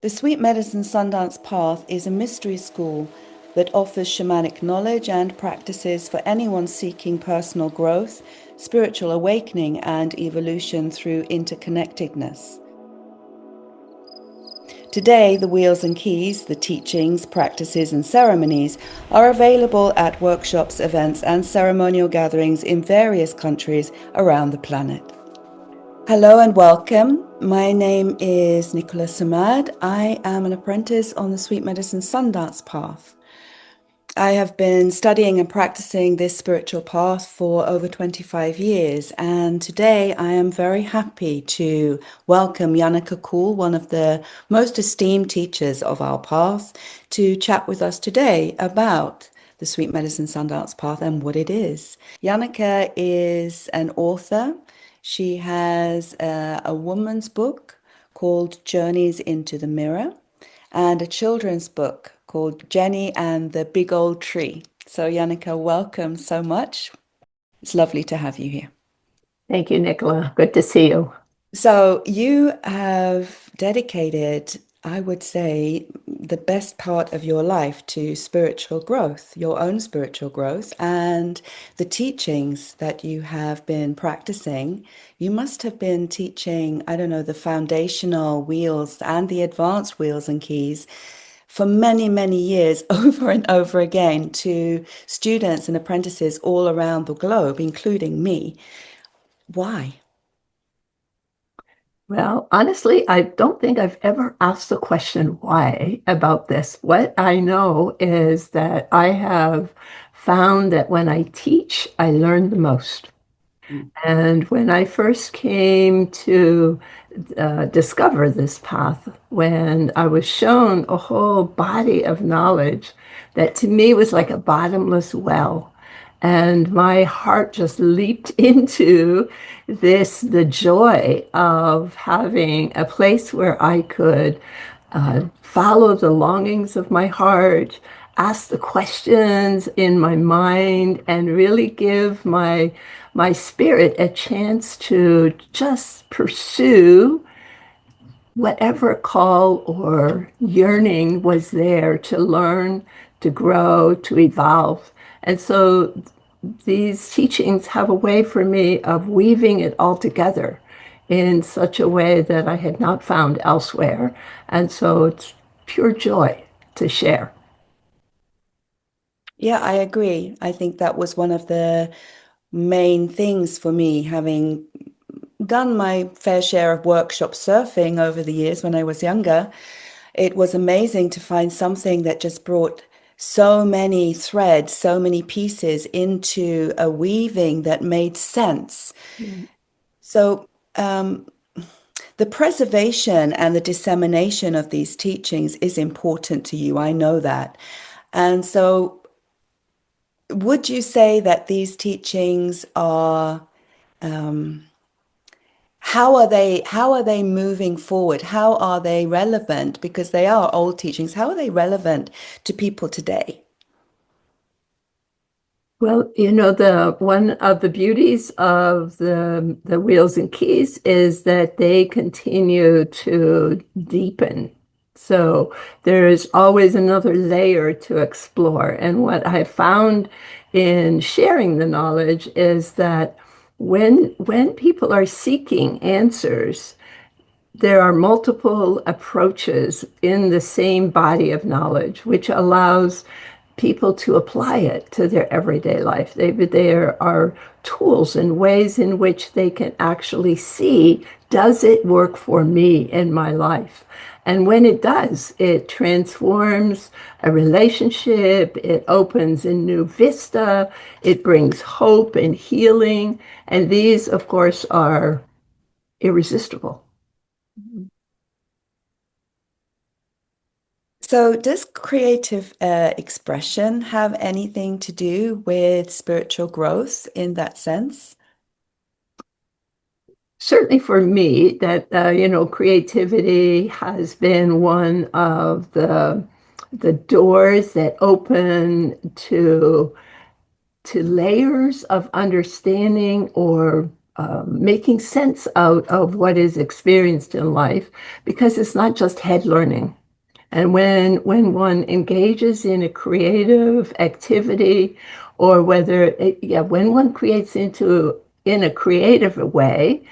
The Sweet Medicine SunDance Path is a mystery school that offers shamanic knowledge and practices for anyone seeking personal growth, spiritual awakening, and evolution through interconnectedness. Today, the wheels and keys, the teachings, practices, and ceremonies are available at workshops, events, and ceremonial gatherings in various countries around the planet. Hello and welcome. My name is Nicola Samad. I am an apprentice on the Sweet Medicine SunDance Path. I have been studying and practicing this spiritual path for over 25 years, and today I am very happy to welcome Janneke Koole, one of the most esteemed teachers of our path, to chat with us today about the Sweet Medicine SunDance Path and what it is. Janneke is an author. She has a woman's book called Journeys into the Mirror and a children's book called Jenny and the Big Old Tree. So, Janneke, welcome so much. It's lovely to have you here. Thank you, Nicola. Good to see you. So, you have dedicated, I would say, the best part of your life to spiritual growth, your own spiritual growth, and the teachings that you have been practicing. You must have been teaching, I don't know, the foundational wheels and the advanced wheels and keys for many, many years over and over again to students and apprentices all around the globe, including me. Why? Well, honestly, I don't think I've ever asked the question why about this. What I know is that I have found that when I teach, I learn the most. And when I first came to discover this path, when I was shown a whole body of knowledge that to me was like a bottomless well, and my heart just leaped into the joy of having a place where I could follow the longings of my heart, ask the questions in my mind, and really give my spirit a chance to just pursue whatever call or yearning was there to learn, to grow, to evolve. And so these teachings have a way for me of weaving it all together in such a way that I had not found elsewhere. And so it's pure joy to share. Yeah, I agree. I think that was one of the main things for me, having done my fair share of workshop surfing over the years when I was younger. It was amazing to find something that just brought so many threads, so many pieces into a weaving that made sense. So, the preservation and the dissemination of these teachings is important to you. I know that. And so, would you say that these teachings are how are they moving forward? How are they relevant? Because they are old teachings. How are they relevant to people today? Well, the one of the beauties of the wheels and keys is that they continue to deepen. So there is always another layer to explore. And what I found in sharing the knowledge is that when people are seeking answers, there are multiple approaches in the same body of knowledge, which allows people to apply it to their everyday life. There are tools and ways in which they can actually see, does it work for me in my life? And when it does, it transforms a relationship, it opens a new vista, it brings hope and healing. And these, of course, are irresistible. So, does creative expression have anything to do with spiritual growth in that sense? Certainly for me, that creativity has been one of the doors that open to layers of understanding or making sense out of what is experienced in life, because it's not just head learning. And when one engages in a creative activity, or when one creates into in a creative way,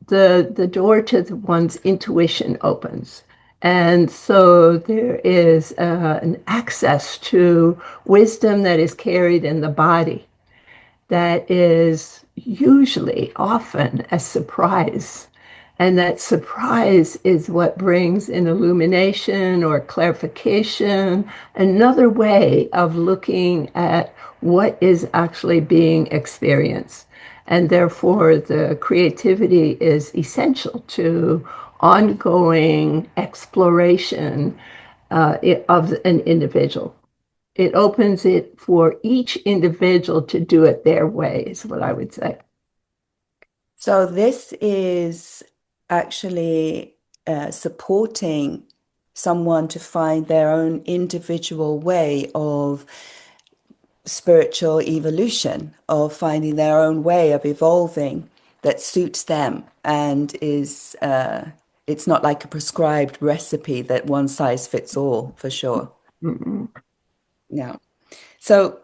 the door to one's intuition opens. And so there is an access to wisdom that is carried in the body that is usually often a surprise. And that surprise is what brings an illumination or clarification, another way of looking at what is actually being experienced. And therefore, the creativity is essential to ongoing exploration of an individual. It opens it for each individual to do it their way, is what I would say. So this is actually supporting someone to find their own individual way of spiritual evolution, of finding their own way of evolving that suits them and is it's not like a prescribed recipe that one size fits all, for sure. Mm-mm. Yeah. So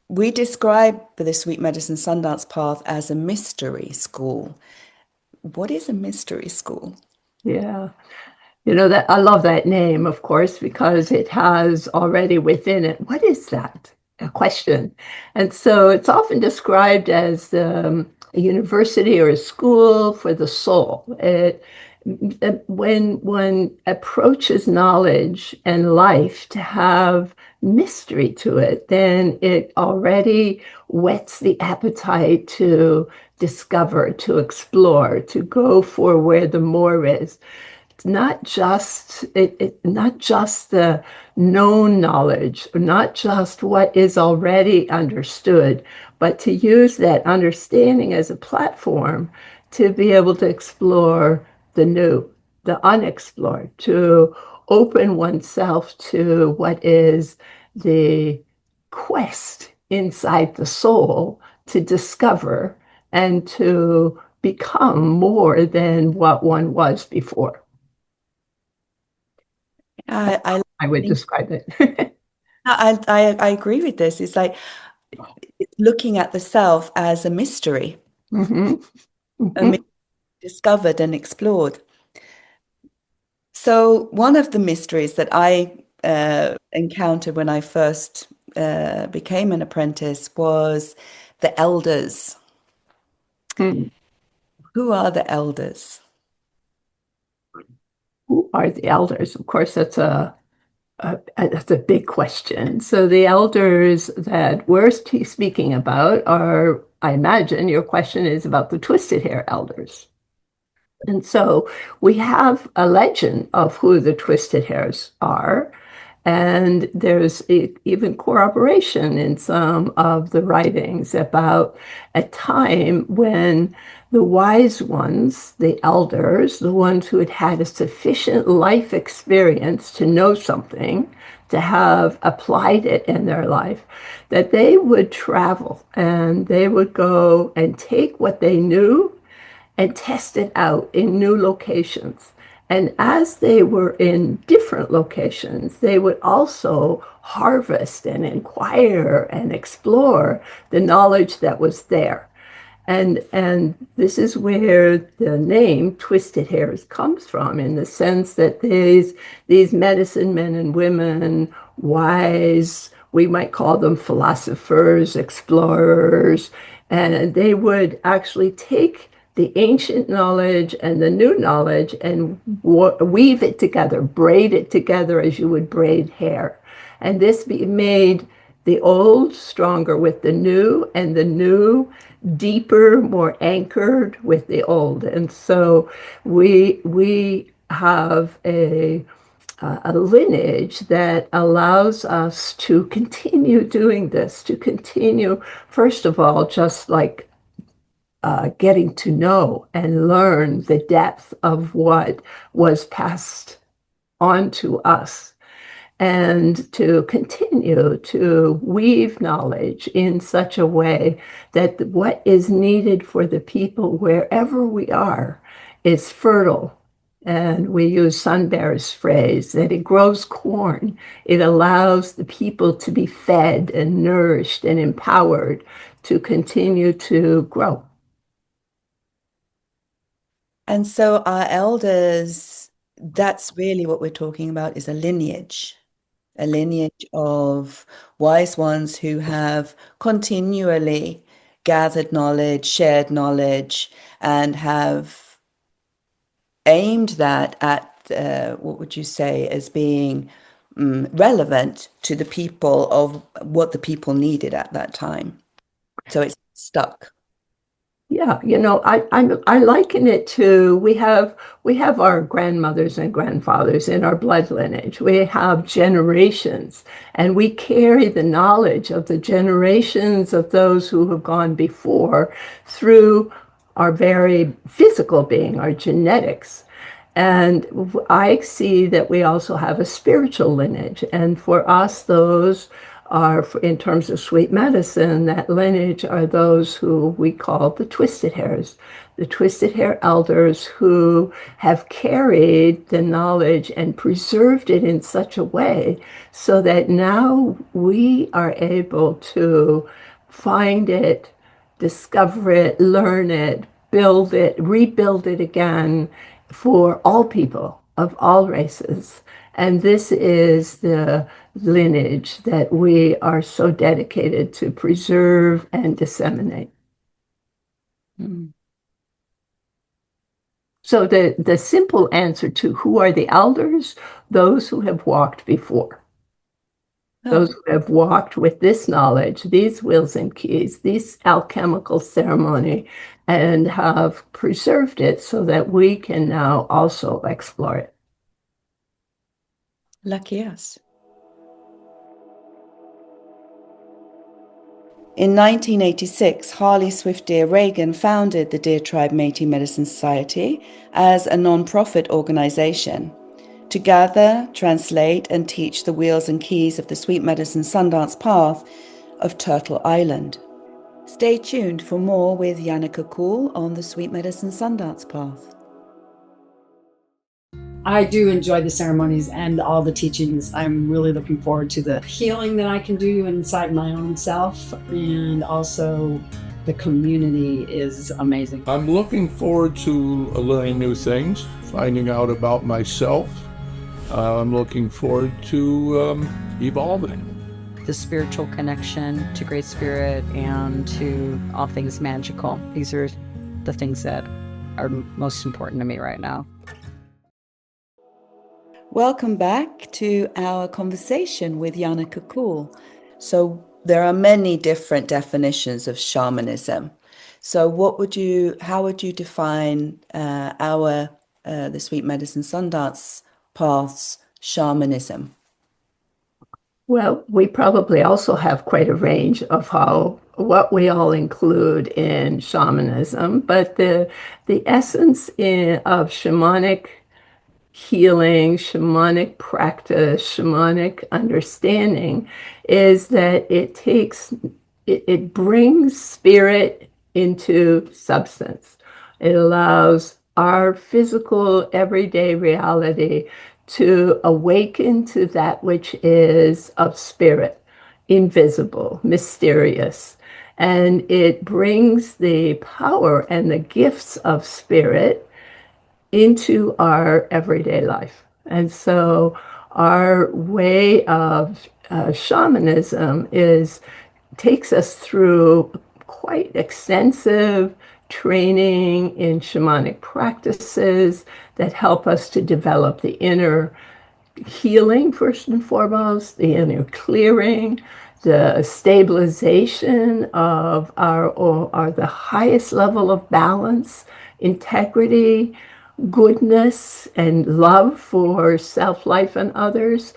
we describe the Sweet Medicine Sundance Path as a mystery school. What is a mystery school? Yeah. You know that I love that name, of course, because it has already within it, what is that? A question. And so it's often described as a university or a school for the soul. When one approaches knowledge and life to have mystery to it, then it already whets the appetite to discover, to explore, to go for where the more is. It's not just the known knowledge, or not just what is already understood, but to use that understanding as a platform to be able to explore the new, the unexplored, to open oneself to what is the quest inside the soul to discover and to become more than what one was before. I I would think describe it. I agree with this. It's like it's looking at the self as a mystery, Hmm. a mystery Hmm. discovered and explored. So one of the mysteries that I encountered when I first became an apprentice was the elders. Who are the elders? Who are the elders? Of course, that's a big question. So the elders that we're speaking about are, I imagine, your question is about the twisted hair elders. And so we have a legend of who the twisted hairs are. And there's even corroboration in some of the writings about a time when the wise ones, the elders, the ones who had had a sufficient life experience to know something, to have applied it in their life, that they would travel and they would go and take what they knew and test it out in new locations. And as they were in different locations, they would also harvest and inquire and explore the knowledge that was there. And this is where the name Twisted Hairs comes from, in the sense that these medicine men and women, wise, we might call them philosophers, explorers, and they would actually take the ancient knowledge and the new knowledge and weave it together, braid it together as you would braid hair. And this made the old stronger with the new, and the new deeper, more anchored with the old. And so we have a lineage that allows us to continue doing this, to continue, first of all, just like getting to know and learn the depth of what was passed on to us. and to continue to weave knowledge in such a way that what is needed for the people wherever we are is fertile. And we use Sun Bear's phrase that it grows corn. It allows the people to be fed and nourished and empowered to continue to grow. And so our elders, that's really what we're talking about, is a lineage of wise ones who have continually gathered knowledge, shared knowledge, and have aimed that at what would you say as being relevant to the people of what the people needed at that time. So it's stuck. Yeah, I liken it to we have our grandmothers and grandfathers in our blood lineage. We have generations, and we carry the knowledge of the generations of those who have gone before through our very physical being, our genetics. And I see that we also have a spiritual lineage. And for us, those are, in terms of sweet medicine, that lineage are those who we call the twisted hairs, the twisted hair elders who have carried the knowledge and preserved it in such a way so that now we are able to find it, discover it, learn it, build it, rebuild it again for all people of all races. And this is the lineage that we are so dedicated to preserve and disseminate. Mm. So the simple answer to who are the elders, those who have walked before. Oh, Those who have walked with this knowledge, these wheels and keys, this alchemical ceremony, and have preserved it so that we can now also explore it. lucky us. In 1986, Harley Swift Deer Reagan founded the Deer Tribe Métis Medicine Society as a non-profit organization to gather, translate, and teach the wheels and keys of the sweet medicine SunDance path of Turtle Island. Stay tuned for more with Janneke Koole on the Sweet Medicine SunDance path. I do enjoy the ceremonies and all the teachings. I'm really looking forward to the healing that I can do inside my own self, and also the community is amazing. I'm looking forward to learning new things, finding out about myself. I'm looking forward to evolving. The spiritual connection to Great Spirit and to all things magical. These are the things that are most important to me right now. Welcome back to our conversation with Janneke Koole. So there are many different definitions of shamanism. So how would you define the Sweet Medicine SunDance path's shamanism? Well, we probably also have quite a range of what we all include in shamanism, but the essence of shamanic healing, shamanic practice, shamanic understanding is that it brings spirit into substance. It allows our physical everyday reality to awaken to that which is of spirit, invisible, mysterious. And it brings the power and the gifts of spirit into our everyday life. And so our way of shamanism takes us through quite extensive training in shamanic practices that help us to develop the inner healing, first and foremost, the inner clearing, the stabilization of the highest level of balance, integrity, goodness, and love for self, life, and others.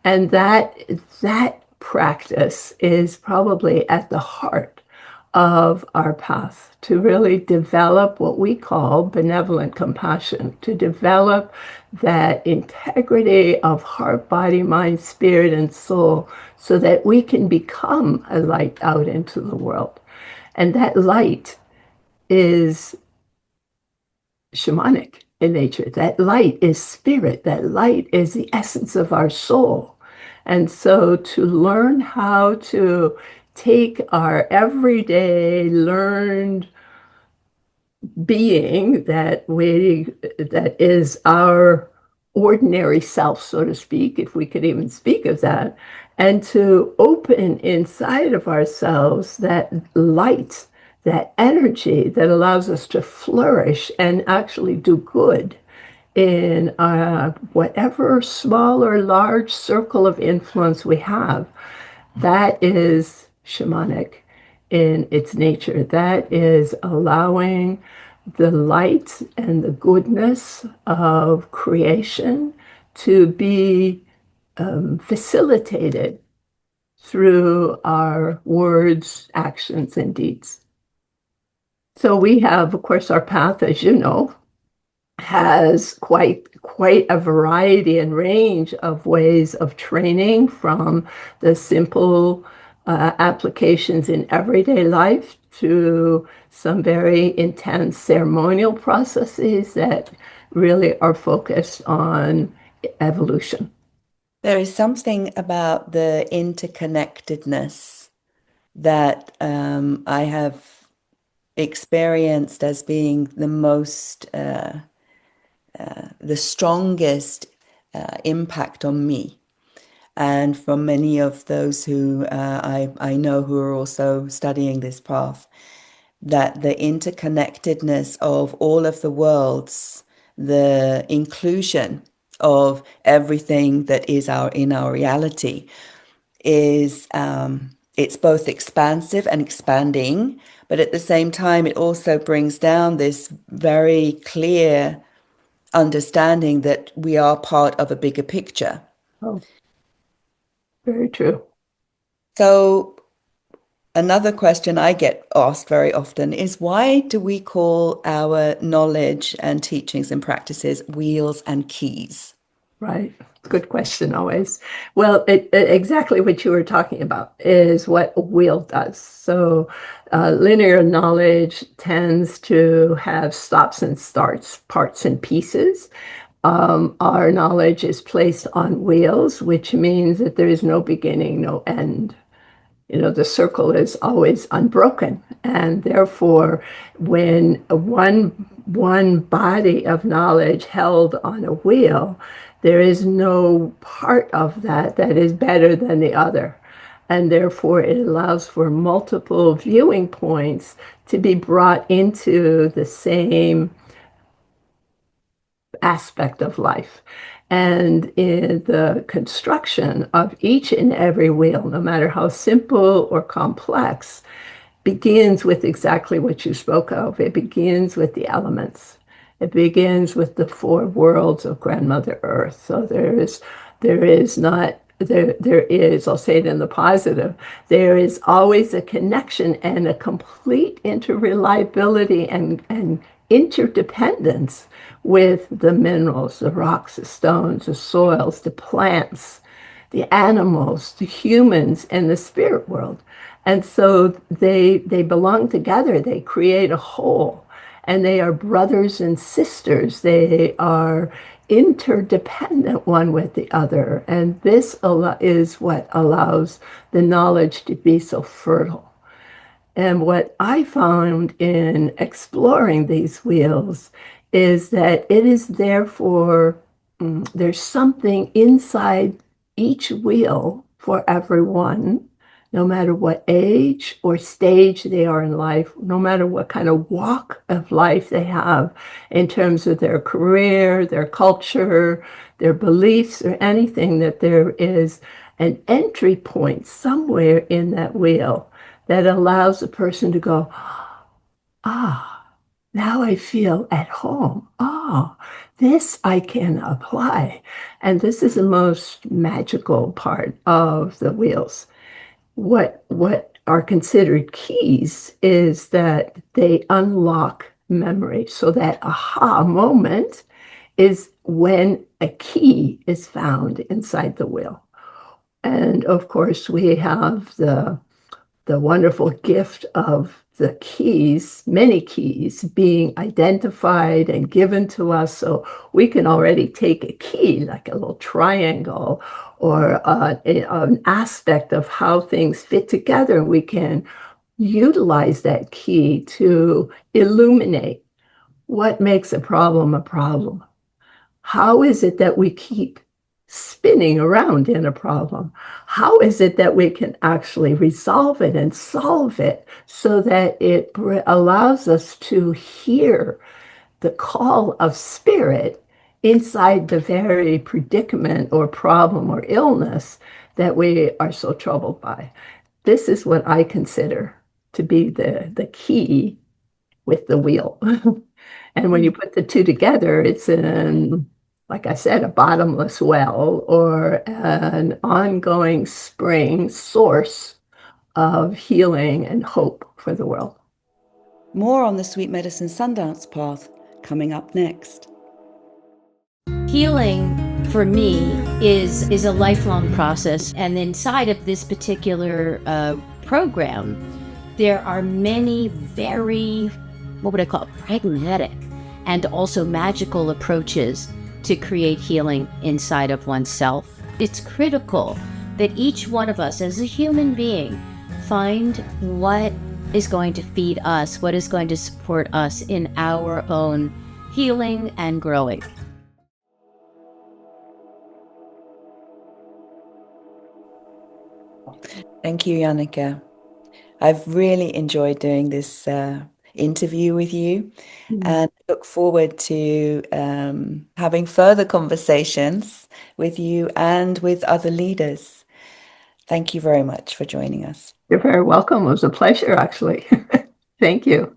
And that practice is probably at the heart of our path, to really develop what we call benevolent compassion, to develop that integrity of heart, body, mind, spirit, and soul, so that we can become a light out into the world. And that light is shamanic in nature. That light is spirit. That light is the essence of our soul. And so to learn how to take our everyday learned being that is our ordinary self, so to speak, if we could even speak of that, and to open inside of ourselves that light, that energy that allows us to flourish and actually do good in whatever small or large circle of influence we have. That is shamanic in its nature. That is allowing the light and the goodness of creation to be facilitated through our words, actions, and deeds. So we have, of course, our path, as you know, has quite a variety and range of ways of training, from the simple applications in everyday life to some very intense ceremonial processes that really are focused on evolution. There is something about the interconnectedness that I have experienced as being the strongest impact on me, and from many of those who I know who are also studying this path, that the interconnectedness of all of the worlds, the inclusion of everything that is in our reality is it's both expansive and expanding, but at the same time it also brings down this very clear understanding that we are part of a bigger picture. Oh, very true. So another question I get asked very often is, why do we call our knowledge and teachings and practices wheels and keys? Right. Good question always. Well, exactly what you were talking about is what a wheel does. So linear knowledge tends to have stops and starts, parts and pieces. Our knowledge is placed on wheels, which means that there is no beginning, no end. The circle is always unbroken, and therefore when one body of knowledge held on a wheel, there is no part of that is better than the other, and therefore it allows for multiple viewing points to be brought into the same aspect of life. And in the construction of each and every wheel, no matter how simple or complex, begins with exactly what you spoke of. It begins with the elements. It begins with the four worlds of Grandmother Earth. So there is not there is, I'll say it in the positive, there is always a connection and a complete interreliability and interdependence with the minerals, the rocks, the stones, the soils, the plants, the animals, the humans, and the spirit world. And so they belong together. They create a whole. And they are brothers and sisters. They are interdependent one with the other. And this is what allows the knowledge to be so fertile. And what I found in exploring these wheels is that it is therefore, there's something inside each wheel for everyone, no matter what age or stage they are in life, no matter what kind of walk of life they have in terms of their career, their culture, their beliefs, or anything, that there is an entry point somewhere in that wheel that allows a person to go, now I feel at home. This I can apply. And this is the most magical part of the wheels. What are considered keys is that they unlock memory. So that aha moment is when a key is found inside the wheel. And of course, we have the wonderful gift of the keys, many keys, being identified and given to us. So we can already take a key, like a little triangle, or an aspect of how things fit together. We can utilize that key to illuminate what makes a problem a problem. How is it that we keep spinning around in a problem? How is it that we can actually resolve it and solve it so that it allows us to hear the call of spirit inside the very predicament or problem or illness that we are so troubled by? This is what I consider to be the key with the wheel. And when you put the two together, it's like I said, a bottomless well or an ongoing spring source of healing and hope for the world. More on the Sweet Medicine Sundance path coming up next. Healing for me is a lifelong process, and inside of this particular program, there are many very, what would I call it, pragmatic and also magical approaches to create healing inside of oneself. It's critical that each one of us as a human being find what is going to feed us, what is going to support us in our own healing and growing. Thank you, Janneke. I've really enjoyed doing this interview with you and look forward to having further conversations with you and with other leaders. Thank you very much for joining us. You're very welcome. It was a pleasure, actually. Thank you.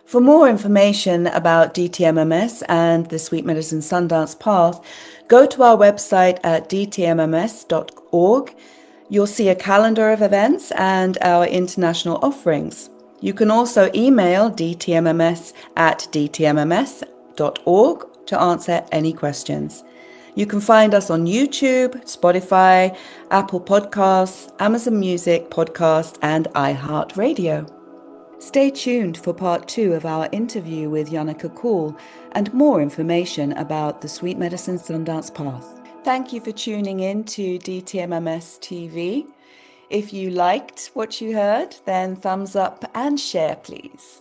For more information about DTMMS and the Sweet Medicine Sundance Path, go to our website at dtmms.org. You'll see a calendar of events and our international offerings. You can also email dtmms@dtmms.org to answer any questions. You can find us on YouTube, Spotify, Apple Podcasts, Amazon Music Podcast, and iHeartRadio. Stay tuned for part 2 of our interview with Janneke Koole and more information about the Sweet Medicine Sundance Path. Thank you for tuning in to DTMMS TV. If you liked what you heard, then thumbs up and share, please.